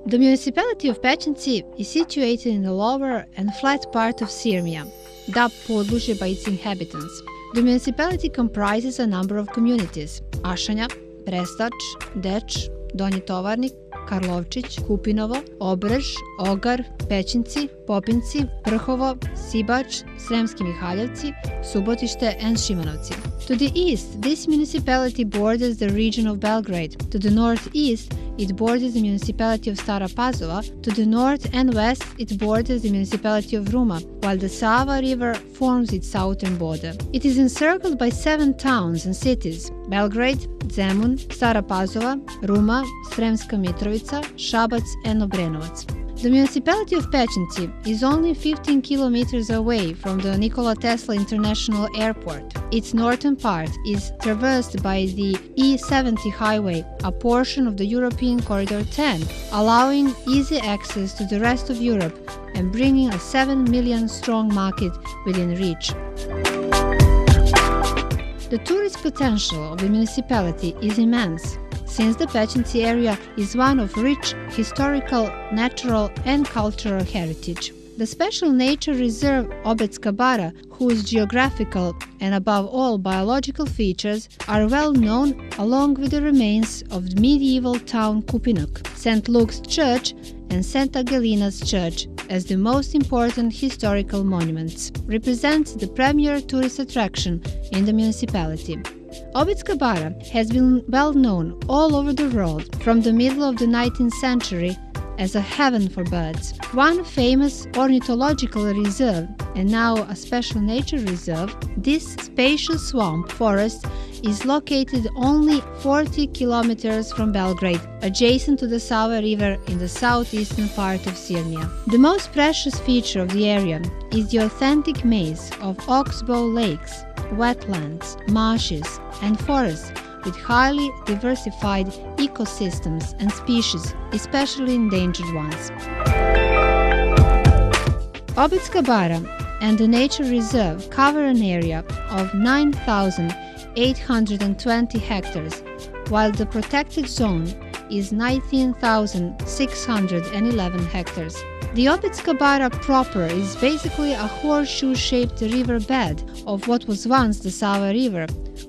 The municipality of Pecinci is situated in the lower and flat part of Sirmia, dubbed Podlužje by its inhabitants. The municipality comprises a number of communities: Ašanja, Prestač, Deč, Donji Tovarnik, Karlovčić, Kupinovo, Obrež, Ogar, Pecinci, Popinci, Vrhovo, Sibač, Sremski Mihaljevci, Subotište and Šimanovci. To the east, this municipality borders the region of Belgrade. To the northeast, it borders the municipality of Stara Pazova. To the north and west, it borders the municipality of Ruma, while the Sava River forms its southern border. It is encircled by 7 towns and cities: Belgrade, Zemun, Stara Pazova, Ruma, Sremska Mitrovica, Šabac and Obrenovac. The municipality of Pecinci is only 15 kilometers away from the Nikola Tesla International Airport. Its northern part is traversed by the E70 highway, a portion of the European Corridor 10, allowing easy access to the rest of Europe and bringing a 7 million strong market within reach. The tourist potential of the municipality is immense, since the Pecinci area is one of rich historical, natural and cultural heritage. The special nature reserve Obetska Bara, whose geographical and above all biological features are well known, along with the remains of the medieval town Kupinok, St. Luke's Church and St. Agelina's Church, as the most important historical monuments, represents the premier tourist attraction in the municipality. Obetska Bara has been well known all over the world from the middle of the 19th century as a heaven for birds. One famous ornithological reserve, and now a special nature reserve, this spacious swamp forest is located only 40 kilometers from Belgrade, adjacent to the Sava River in the southeastern part of Sirmia. The most precious feature of the area is the authentic maze of oxbow lakes, wetlands, marshes and forests with highly diversified ecosystems and species, especially endangered ones. Obetska Bara and the nature reserve cover an area of 9,820 hectares, while the protected zone is 19,611 hectares. The Obetska Bara proper is basically a horseshoe-shaped riverbed of what was once the Sava River,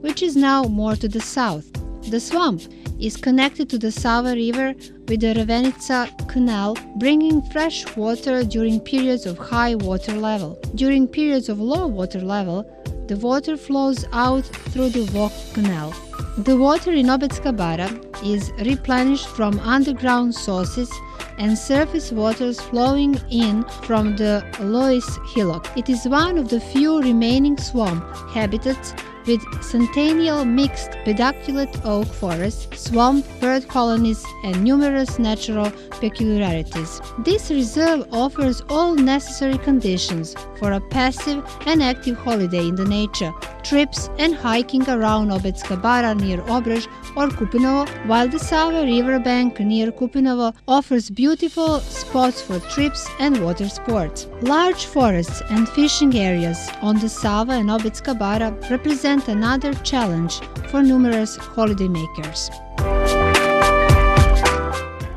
which is now more to the south. The swamp is connected to the Sava River with the Revenica Canal, bringing fresh water during periods of high water level. During periods of low water level, the water flows out through the Vok Canal. The water in Obetska Bara is replenished from underground sources and surface waters flowing in from the Lois Hillock. It is one of the few remaining swamp habitats with centennial mixed pedunculate oak forests, swamp bird colonies and numerous natural peculiarities. This reserve offers all necessary conditions for a passive and active holiday in the nature, trips and hiking around Obetska Bara near Obrež or Kupinovo, while the Sava riverbank near Kupinovo offers beautiful spots for trips and water sports. Large forests and fishing areas on the Sava and Obetska Bara represent another challenge for numerous holidaymakers.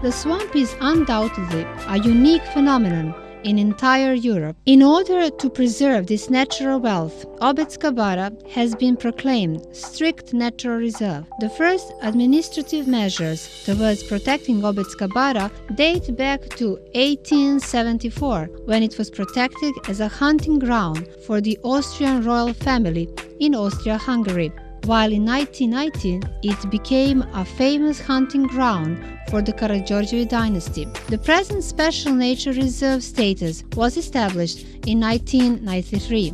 The swamp is undoubtedly a unique phenomenon in entire Europe. In order to preserve this natural wealth, Obetska Bara has been proclaimed strict natural reserve. The first administrative measures towards protecting Obetska Bara date back to 1874, when it was protected as a hunting ground for the Austrian royal family in Austria-Hungary, while in 1919 it became a famous hunting ground for the Karađorđevi dynasty. The present special nature reserve status was established in 1993.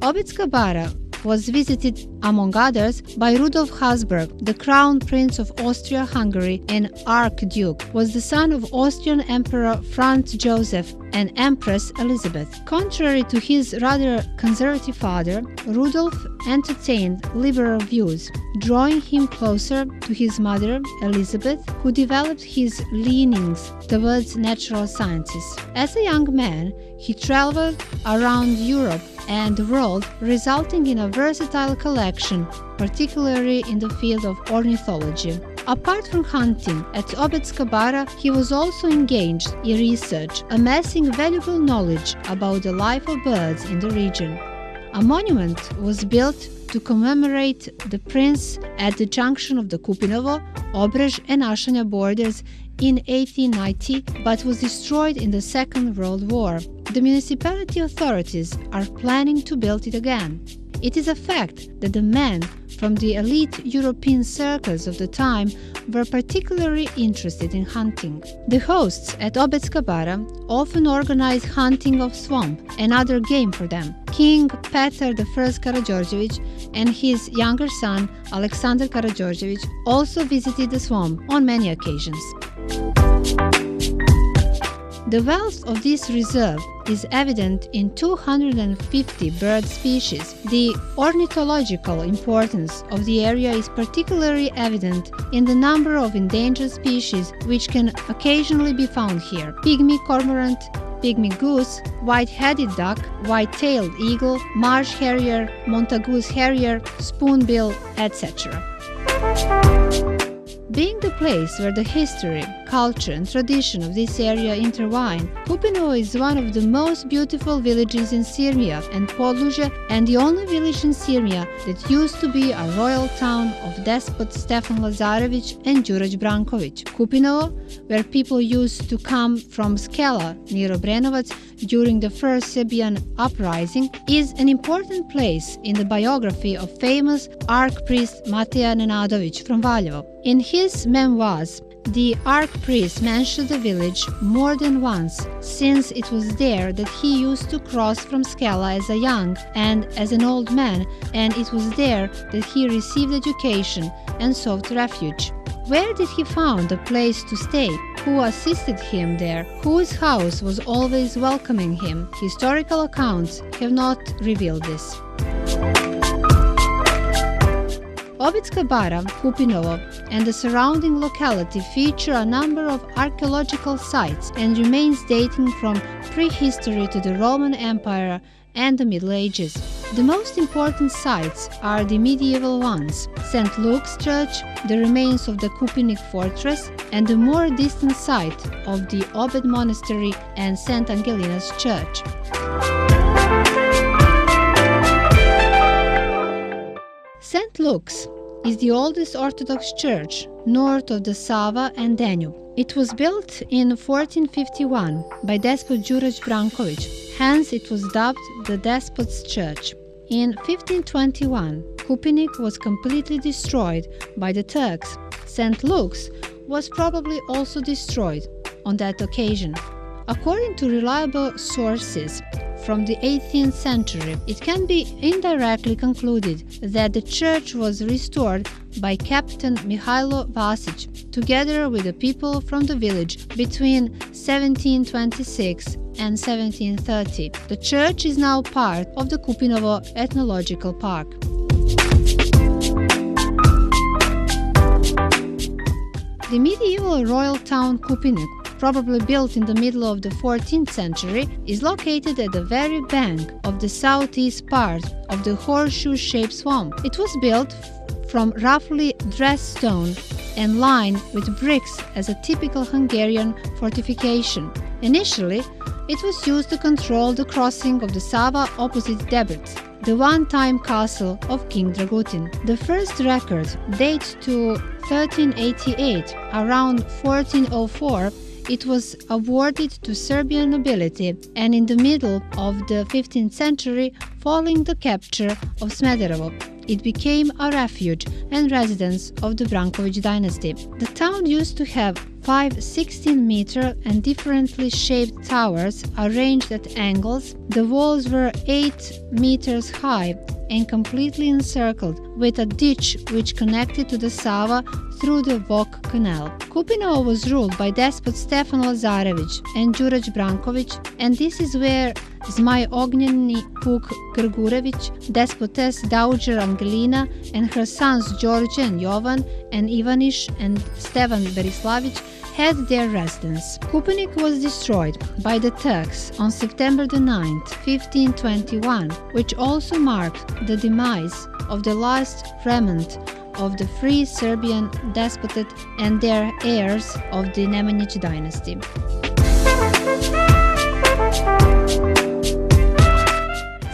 Obetska Bara was visited, among others, by Rudolf Habsburg, the Crown Prince of Austria-Hungary and Archduke, was the son of Austrian Emperor Franz Joseph and Empress Elizabeth. Contrary to his rather conservative father, Rudolf entertained liberal views, drawing him closer to his mother, Elizabeth, who developed his leanings towards natural sciences. As a young man, he traveled around Europe and the world, resulting in a versatile collection, particularly in the field of ornithology. Apart from hunting, at Obetska Bara he was also engaged in research, amassing valuable knowledge about the life of birds in the region. A monument was built to commemorate the prince at the junction of the Kupinovo, Obrež and Ašanja borders in 1890, but was destroyed in the Second World War. The municipality authorities are planning to build it again. It is a fact that the men from the elite European circles of the time were particularly interested in hunting. The hosts at Obetska Bara often organized hunting of swamp and other game for them. King Petar I Karađorđević and his younger son Alexander Karađorđević also visited the swamp on many occasions. The wealth of this reserve is evident in 250 bird species. The ornithological importance of the area is particularly evident in the number of endangered species which can occasionally be found here: pygmy cormorant, pygmy goose, white-headed duck, white-tailed eagle, marsh harrier, Montagu's harrier, spoonbill, etc. Being the place where the history, culture and tradition of this area intertwine, Kupinovo is one of the most beautiful villages in Sirmia and Podlužje, and the only village in Sirmia that used to be a royal town of despot Stefan Lazarević and Đurađ Branković. Kupinovo, where people used to come from Skela near Obrenovac during the First Serbian uprising, is an important place in the biography of famous archpriest Mateja Nenadović from Valjevo. In his memoirs, the archpriest mentioned the village more than once, since it was there that he used to cross from Skela as a young and as an old man, and it was there that he received education and sought refuge. Where did he find a place to stay? Who assisted him there? Whose house was always welcoming him? Historical accounts have not revealed this. Obetska Bara, Kupinovo, and the surrounding locality feature a number of archaeological sites and remains dating from prehistory to the Roman Empire and the Middle Ages. The most important sites are the medieval ones: St. Luke's Church, the remains of the Kupinik fortress, and the more distant site of the Obed Monastery and St. Angelina's Church. St. Luke's is the oldest Orthodox church north of the Sava and Danube. It was built in 1451 by despot Đurađ Branković, hence it was dubbed the Despot's Church. In 1521, Kupinik was completely destroyed by the Turks. St. Luke's was probably also destroyed on that occasion. According to reliable sources from the 18th century, it can be indirectly concluded that the church was restored by Captain Mihailo Vasić, together with the people from the village, between 1726 and 1730. The church is now part of the Kupinovo Ethnological Park. The medieval royal town Kupinik, probably built in the middle of the 14th century, is located at the very bank of the southeast part of the horseshoe-shaped swamp. It was built from roughly dressed stone and lined with bricks as a typical Hungarian fortification. Initially, it was used to control the crossing of the Sava opposite Debrecen, the one-time castle of King Dragutin. The first record dates to 1388. Around 1404, it was awarded to Serbian nobility, and in the middle of the 15th century, following the capture of Smederevo, it became a refuge and residence of the Branković dynasty. The town used to have 5 16-meter and differently shaped towers arranged at angles. The walls were 8 meters high and completely encircled, with a ditch which connected to the Sava through the Vok Canal. Kupinovo was ruled by despot Stefan Lazarević and Đurađ Branković, and this is where Zmaj Ognjeni Puk Grgurević, despotess Dowager Angelina, and her sons Đorđe and Jovan, and Ivaniš and Stevan Berislavić had their residence. Kupinik was destroyed by the Turks on September 9, 1521, which also marked the demise of the last remnant of the Free Serbian Despotate and their heirs of the Nemanjić dynasty.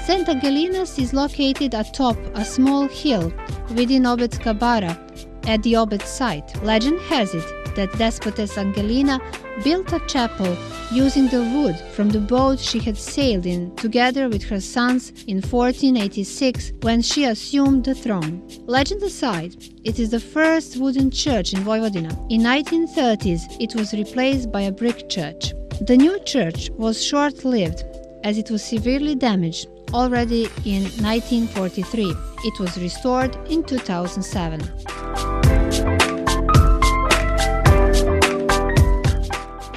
St. Angelinas is located atop a small hill within Obetska Bara at the Obet site. Legend has it that Despotess Angelina built a chapel using the wood from the boat she had sailed in together with her sons in 1486 when she assumed the throne. Legend aside, it is the first wooden church in Vojvodina. In 1930s, it was replaced by a brick church. The new church was short-lived as it was severely damaged already in 1943. It was restored in 2007.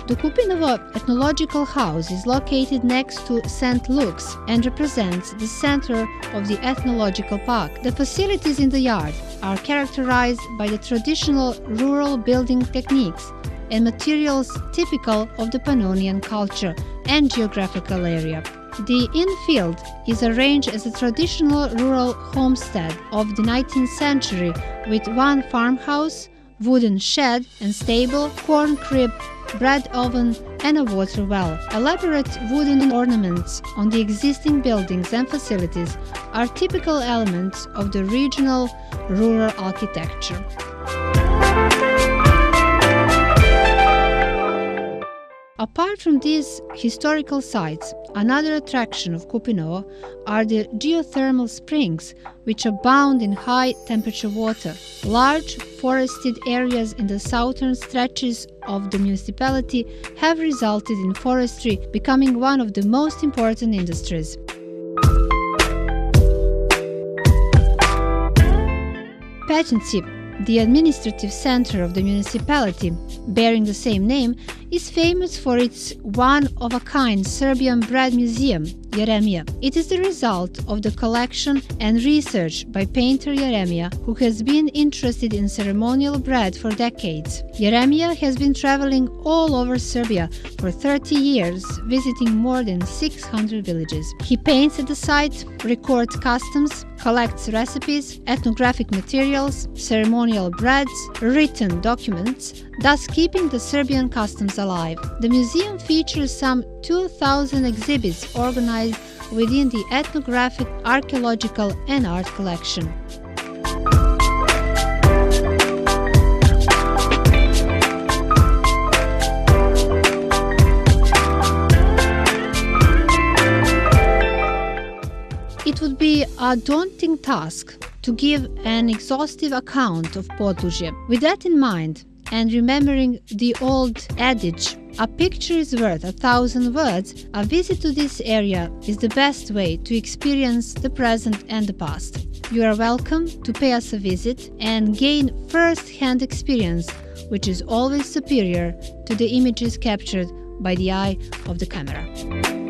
The Kupinovo Ethnological House is located next to St. Luke's and represents the center of the ethnological park. The facilities in the yard are characterized by the traditional rural building techniques and materials typical of the Pannonian culture and geographical area. The infield is arranged as a traditional rural homestead of the 19th century with one farmhouse, wooden shed and stable, corn crib, bread oven and a water well. Elaborate wooden ornaments on the existing buildings and facilities are typical elements of the regional rural architecture. Apart from these historical sites, another attraction of Kupinovo are the geothermal springs, which abound in high-temperature water. Large forested areas in the southern stretches of the municipality have resulted in forestry becoming one of the most important industries. Pecinci, the administrative center of the municipality, bearing the same name, is famous for its one-of-a-kind Serbian bread museum, Jeremija. It is the result of the collection and research by painter Jeremija, who has been interested in ceremonial bread for decades. Jeremija has been traveling all over Serbia for 30 years, visiting more than 600 villages. He paints at the site, records customs, collects recipes, ethnographic materials, ceremonial breads, written documents, thus keeping the Serbian customs alive. The museum features some 2,000 exhibits organized within the ethnographic, archaeological and art collection. It would be a daunting task to give an exhaustive account of Podlužje. With that in mind, and remembering the old adage, a picture is worth 1,000 words, a visit to this area is the best way to experience the present and the past. You are welcome to pay us a visit and gain first-hand experience, which is always superior to the images captured by the eye of the camera.